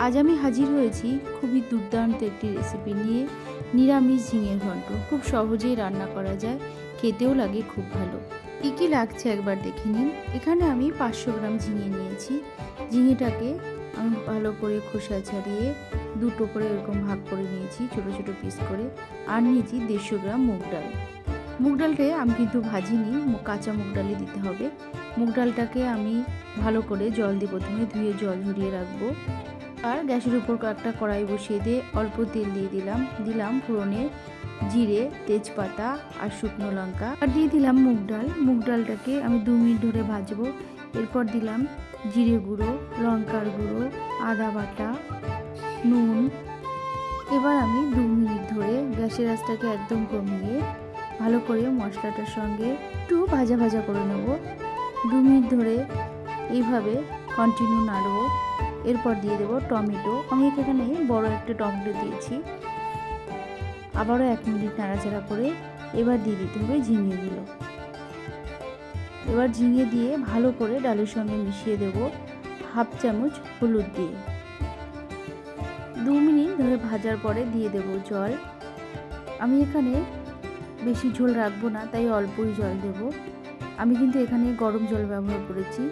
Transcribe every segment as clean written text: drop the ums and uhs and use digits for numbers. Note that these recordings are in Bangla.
আজ আমি হাজির হয়েছি খুবই দুর্দান্ত একটি রেসিপি নিয়ে। নিরামিষ ঝিঙের ঘন্ট খুব সহজেই রান্না করা যায়, খেতেও লাগে খুব ভালো। কী কী লাগছে একবার দেখে নিন। এখানে আমি 500 গ্রাম ঝিঙে নিয়েছি। ঝিঙেটাকে আমি ভালো করে খোসা ছাড়িয়ে দুটো করে এরকম ভাগ করে নিয়েছি, ছোট ছোট পিস করে। আর নিয়েছি 150 গ্রাম মুগ ডাল। মুগ ডালটা আমি কিন্তু ভাজিনি, কাঁচা মুগ ডালই দিতে হবে। মুগ ডালটাকে আমি ভালো করে জল দিয়ে প্রথমে ধুয়ে জল ঝরিয়ে রাখবো। আর গ্যাসের উপর একটা কড়াই বসিয়ে দিয়ে অল্প তেল দিয়ে দিলাম ফোড়নে জিরে, তেজপাতা আর শুকনো লঙ্কা, আর দিয়ে দিলাম মুগ ডাল। মুগ ডালটাকে আমি 2 মিনিট ধরে ভাজবো। এরপর দিলাম জিরে গুঁড়ো, লঙ্কার গুঁড়ো, আদা বাটা, নুন। এবার আমি 2 মিনিট ধরে গ্যাসের আঁচটাকে একদম কমিয়ে ভালো করে মশলাটার সঙ্গে একটু ভাজা ভাজা করে নেব। 2 মিনিট ধরে এইভাবে কন্টিনিউ নাড়বো। এরপর দিয়ে দেবো টমেটো। আমি এখানে বড় একটা টমেটো দিয়েছি। আবারও 1 মিনিট নাড়াচাড়া করে এবার দিয়ে দিতে হবে ঝিঙেগুলো। এবার ঝিঙে দিয়ে ভালো করে ডালের সঙ্গে মিশিয়ে দেব হাফ চামচ হলুদ দিয়ে। 2 মিনিট ধরে ভাজার পরে দিয়ে দেব জল। আমি এখানে বেশি ঝোল রাখবো না, তাই অল্পই জল দেব। আমি কিন্তু এখানে গরম জল ব্যবহার করেছি,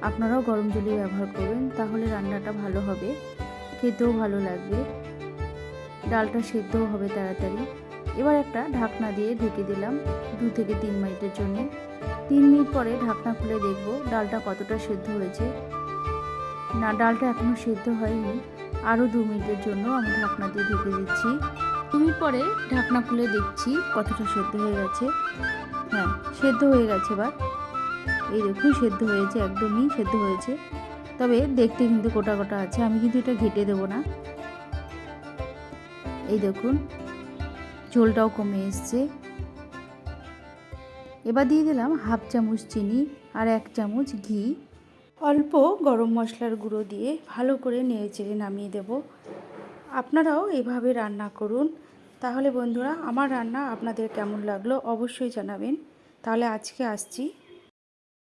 আপনারাও গরম জলই ব্যবহার করবেন, তাহলে রান্নাটা ভালো হবে, খেতেও ভালো লাগবে, ডালটা সেদ্ধও হবে তাড়াতাড়ি। এবার একটা ঢাকনা দিয়ে ঢেকে দিলাম 2 থেকে 3 মিনিটের জন্য। 3 মিনিট পরে ঢাকনা খুলে দেখব ডালটা কতটা সেদ্ধ হয়েছে। না, ডালটা এখনও সেদ্ধ হয়নি। আরও 2 মিনিটের জন্য আমি ঢাকনা দিয়ে ঢেকে দিচ্ছি। 2 মিনিট পরে ঢাকনা খুলে দেখছি কতটা সেদ্ধ হয়ে গেছে। হ্যাঁ, সেদ্ধ হয়ে গেছে। এবার এই দেখুন সেদ্ধ হয়েছে, একদমই সেদ্ধ হয়েছে। তবে দেখতে কিন্তু গোটা গোটা আছে, আমি কিন্তু এটা ঘেটে দেবো না। এই দেখুন ঝোলটাও কমে এসছে। এবার দিয়ে দিলাম হাফ চামচ চিনি আর 1 চামচ ঘি। অল্প গরম মশলার গুঁড়ো দিয়ে ভালো করে নেড়েচেড়ে নামিয়ে দেব। আপনারাও এভাবে রান্না করুন। তাহলে বন্ধুরা, আমার রান্না আপনাদের কেমন লাগলো অবশ্যই জানাবেন। তাহলে আজকে আসছি।